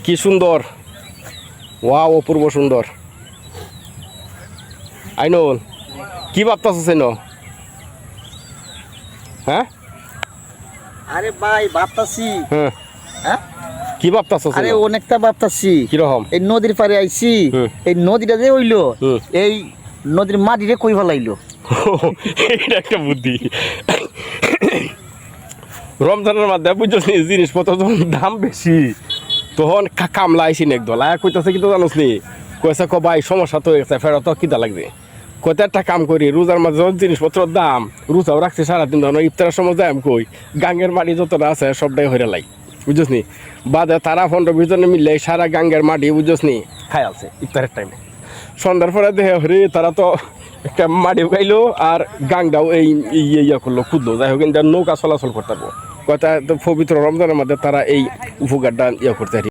কি সুন্দর, ওয়াও অপূর্ব সুন্দর। আইনুল কি ভাবতাছিস এনো? হ্যাঁ আরে ভাই ভাবতাছি। হ্যাঁ হ্যাঁ কি ভাবতাছিস? আরে অনেকটা ভাবতাছি। কিরকম? এই নদীর পাড়ে আইছি, এই নদীটা যে হইলো, এই নদীর মাটিরে কই ফেলাইলো। এটা একটা বুদ্ধি। রমজানের মধ্যে বুঝছিস নি, জিনিসপত্র যখন দাম বেশি তখন কামলা আইসি না একদল আয়া কইতাছে কিন্তু জানোস নি, কইছে ক ভাই সমস্যা তো হয়ে গেছে, ফেরত কিতা লাগবে। কত একটা কাম করি, রোজার মাঝে যখন জিনিসপত্রের দাম, রোজাও রাখছি সারাদিন, ধরো ইফতারের সময় যাই আমি কই গাঙ্গের মাটি যতটা আছে সবটাই হইরা লাই, বুঝছিস নি। বাদে তারা 15-20 জনে মিললে সারা গাঙ্গের মাটি বুঝছিস নি খাই আছে ইফতারের টাইমে। সন্ধ্যার পরে দেখে হরে তারা তো একটা মাটি উগাইলো আর গাংটাও এই ইয়া করলো, খুঁজলো, যাই হোক নৌকা চলাচল করতে পারবো। কথা পবিত্র রমজানের মধ্যে তারা এই উপকারটা ইয়ে করতে